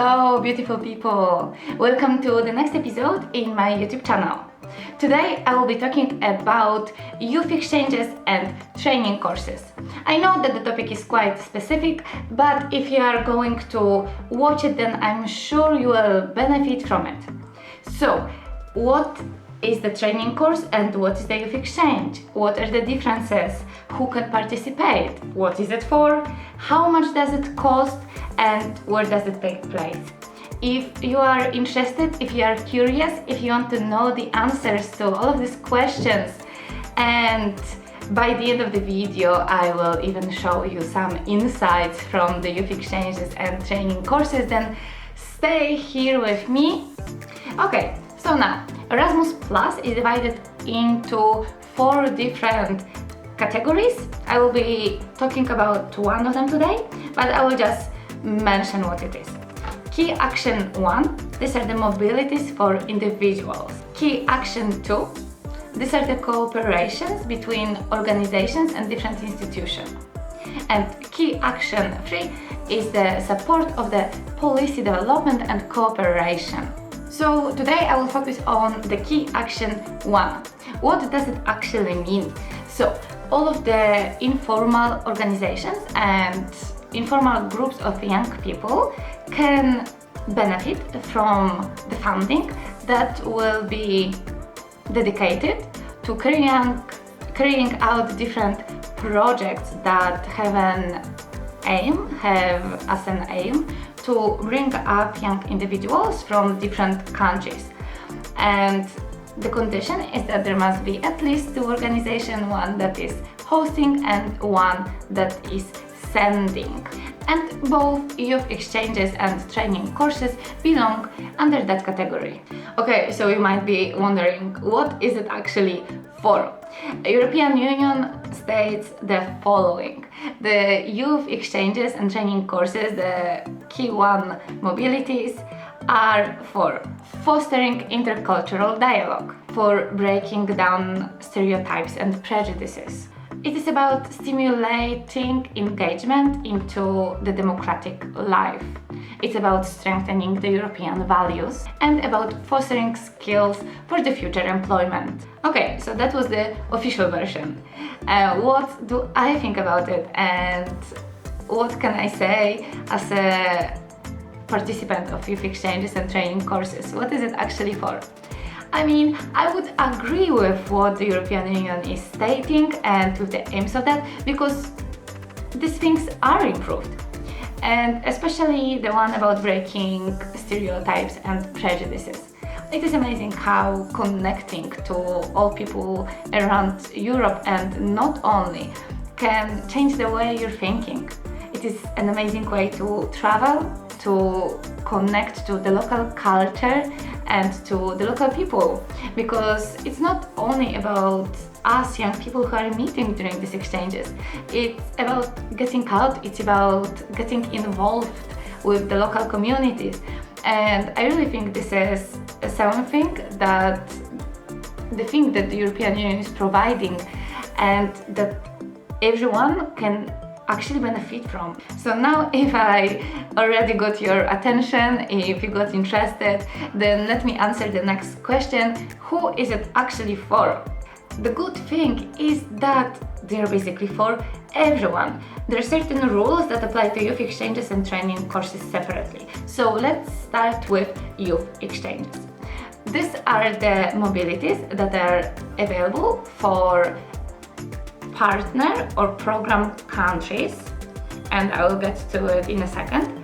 Hello, beautiful people! Welcome to the next episode in my YouTube channel. Today I will be talking about youth exchanges and training courses. I know that the topic is quite specific, but if you are going to watch it, then I'm sure you will benefit from it. So, what is the training course and what is the youth exchange? What are the differences? Who can participate? What is it for? How much does it cost? And where does it take place? If you are interested, if you are curious, if you want to know the answers to all of these questions, and by the end of the video I will even show you some insights from the youth exchanges and training courses, then stay here with me. Okay, so now Erasmus Plus is divided into 4 different categories. I will be talking about one of them today, but I will just mention what it is. Key Action 1, these are the mobilities for individuals. Key Action 2, these are the cooperations between organizations and different institutions. And Key Action 3 is the support of the policy development and cooperation. So today I will focus on the Key Action 1. What does it actually mean? So all of the informal organizations and informal groups of young people can benefit from the that will be dedicated to carrying out different projects that have as an aim to bring up young individuals from different countries. And the condition is that there must be at least 2 organizations, one that is hosting and one that is sending. And both youth exchanges and training courses belong under that category. Okay, so you might be wondering, what is it actually for? The European Union states the following. The youth exchanges and training courses, the Key 1 mobilities, are for fostering intercultural dialogue, for breaking down stereotypes and prejudices. It is about stimulating engagement into the democratic life. It's about strengthening the European values and about fostering skills for the future employment. Okay, so that was the official version. What do I think about it, and what can I say as a participant of youth exchanges and training courses? What is it actually for? I mean, I would agree with what the European Union is stating and with the aims of that, because these things are improved. And especially the one about breaking stereotypes and prejudices. It is amazing how connecting to all people around Europe, and not only, can change the way you're thinking. It is an amazing way to travel, to connect to the local culture and to the local people, because it's not only about us young people who are meeting during these exchanges. It's about getting out, it's about getting involved with the local communities, and I really think this is something that the European Union is providing and that everyone can actually benefit from. So now, if I already got your attention, if you got interested, then let me answer the next question. Who is it actually for? The good thing is that they're basically for everyone. There are certain rules that apply to youth exchanges and training courses separately. So let's start with youth exchanges. These are the mobilities that are available for partner or program countries, and I will get to it in a second,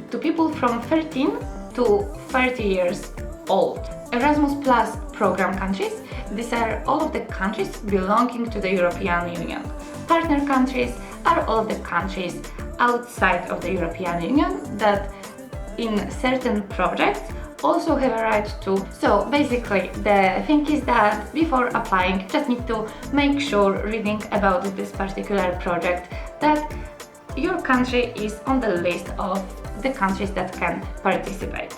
to people from 13 to 30 years old. Erasmus Plus program countries, these are all of the countries belonging to the European Union. Partner countries are all of the countries outside of the European Union that in certain projects also have a right to. So basically the thing is that before applying, you just need to make sure, reading about this particular project, that your country is on the list of the countries that can participate.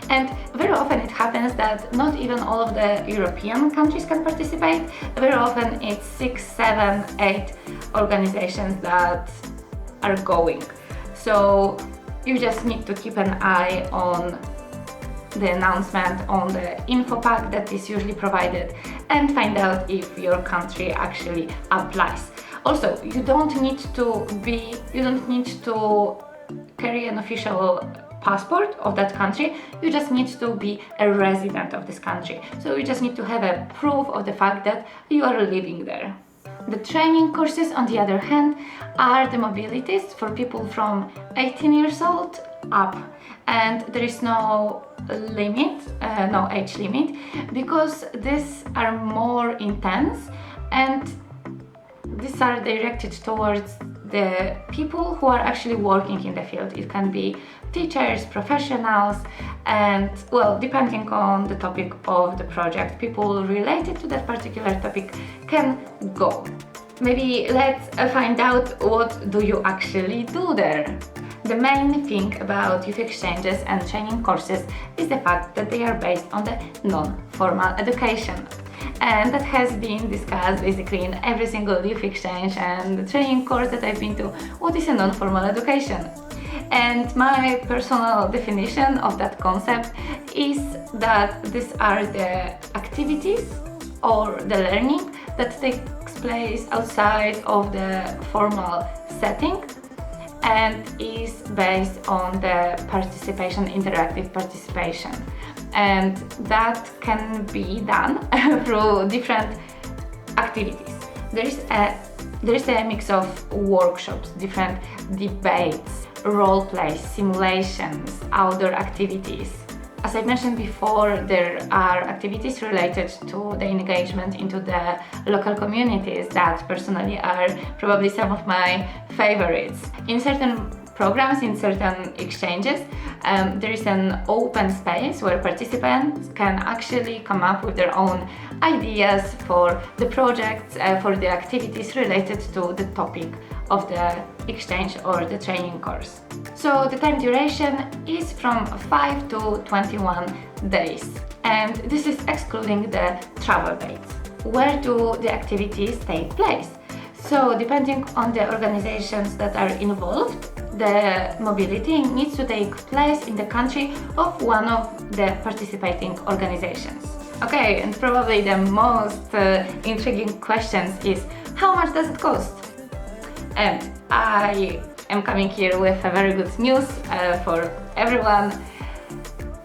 And very often it happens that not even all of the European countries can participate. Very often it's 6, 7, 8 organizations that are going. So You just need to keep an eye on the announcement on the info pack that is usually provided and find out if your country actually applies. Also, you don't need to carry an official passport of that country. You just need to be a resident of this country. So you just need to have a proof of the fact that you are living there. The training courses, on the other hand, are the mobilities for people from 18 years old up, and there is no limit, no age limit, because these are more intense and these are directed towards the people who are actually working in the field. It can be teachers, professionals, and well, depending on the topic of the project, people related to that particular topic can go. Maybe let's find out what do you actually do there. The main thing about youth exchanges and training courses is the fact that they are based on the non-formal education. And that has been discussed basically in every single youth exchange and training course that I've been to. What is a non-formal education? And my personal definition of that concept is that these are the activities or the learning that takes place outside of the formal setting and is based on the participation, interactive participation. And that can be done through different activities. There is a mix of workshops, different debates, role plays, simulations, outdoor activities. As I mentioned before, there are activities related to the engagement into the local communities that personally are probably some of my favorites. In certain programs, in certain exchanges, there is an open space where participants can actually come up with their own ideas for the projects, for the activities related to the topic of the exchange or the training course. So the time duration is from 5 to 21 days, and this is excluding the travel dates. Where do the activities take place? So depending on the organizations that are involved, the mobility needs to take place in the country of one of the participating organizations. Okay, and probably the most intriguing question is, how much does it cost? And I am coming here with a very good news for everyone.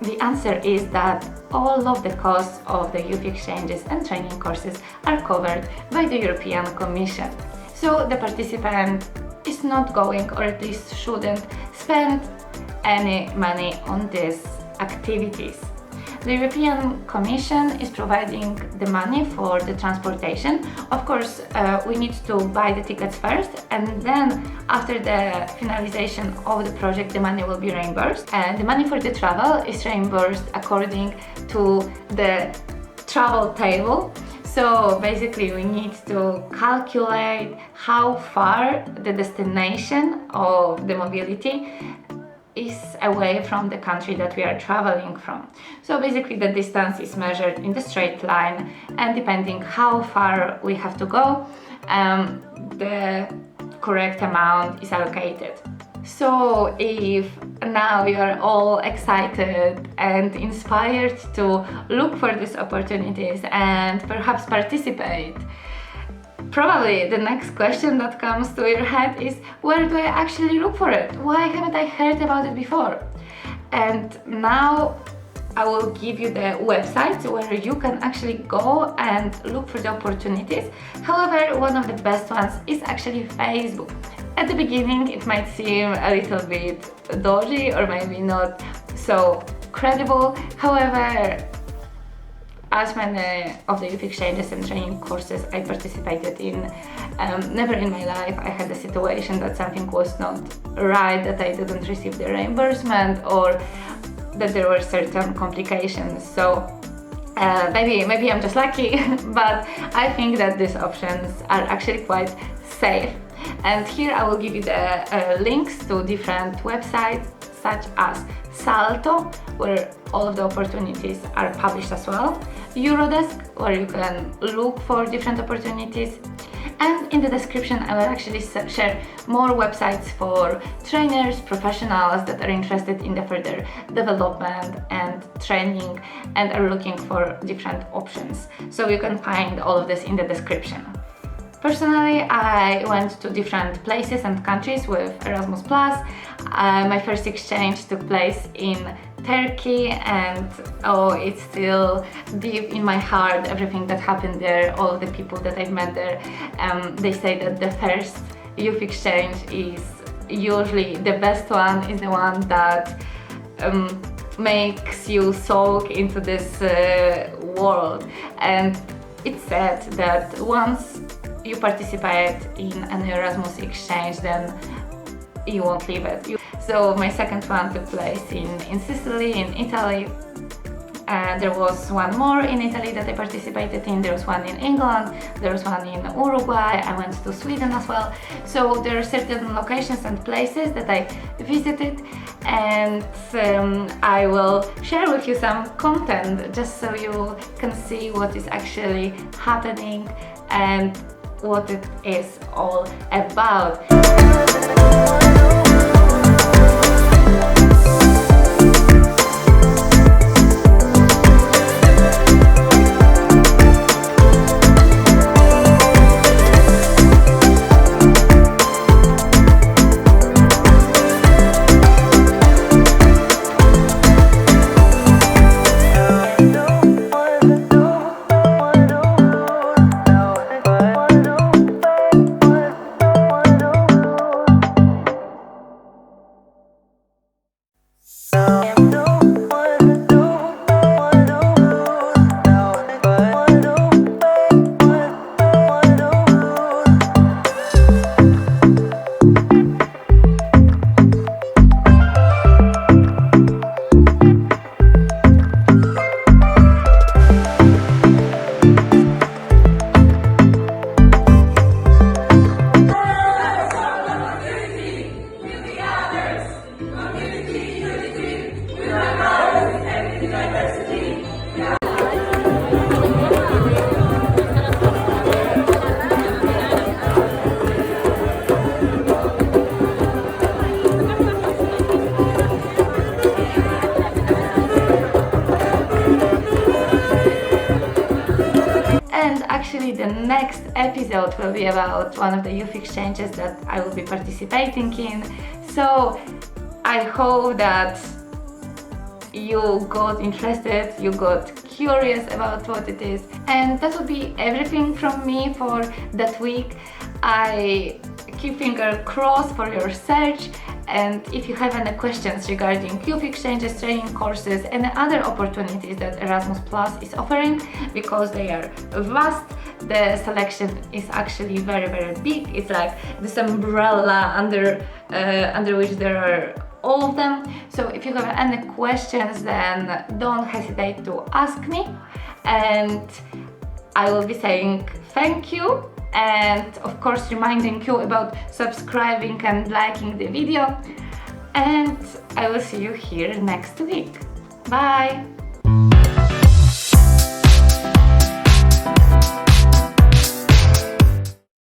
The answer is that all of the costs of the youth exchanges and training courses are covered by the European Commission. So the participant is not going, or at least shouldn't, spend any money on these activities. The European Commission is providing the money for the transportation. Of course, we need to buy the tickets first, and then after the finalization of the project, the money will be reimbursed. And the money for the travel is reimbursed according to the travel table. So basically we need to calculate how far the destination of the mobility is away from the country that we are traveling from. So basically the distance is measured in the straight line, and depending how far we have to go, the correct amount is allocated. So if now you are all excited and inspired to look for these opportunities and perhaps participate, probably the next question that comes to your head is, where do I actually look for it? Why haven't I heard about it before? And now I will give you the websites where you can actually go and look for the opportunities. However, one of the best ones is actually Facebook. At the beginning it might seem a little bit dodgy or maybe not so credible. However, as many of the youth exchanges and training courses I participated in, never in my life I had a situation that something was not right, that I didn't receive the reimbursement, or that there were certain complications. So maybe I'm just lucky, but I think that these options are actually quite safe. And here I will give you the links to different websites such as Salto, where all of the opportunities are published as well, Eurodesk, where you can look for different opportunities, And in the description I will actually share more websites for trainers, professionals that are interested in the further development and training and are looking for different options. So you can find all of this in the description. Personally, I went to different places and countries with Erasmus+. My first exchange took place in Turkey, and it's still deep in my heart, everything that happened there, all the people that I've met there. They say that the first youth exchange is usually the best one, is the one that makes you soak into this world. And it's said that once you participate in an Erasmus exchange, then you won't leave it. So my second one took place in Sicily, in Italy. There was one more in Italy that I participated in. There was one in England, there was one in Uruguay. I went to Sweden as well. So there are certain locations and places that I visited, and I will share with you some content just so you can see what is actually happening and what it is all about. Actually, the next episode will be about one of the youth exchanges that I will be participating in. So I hope that you got interested, you got curious about what it is. And that would be everything from me for that week. I keep fingers crossed for your search, and if you have any questions regarding youth exchanges, training courses and other opportunities that Erasmus Plus is offering, because they are vast, the selection is actually very, very big. It's like this umbrella under which there are all of them. So if you have any questions, then don't hesitate to ask me, and I will be saying thank you, and of course reminding you about subscribing and liking the video, and I will see you here next week. Bye!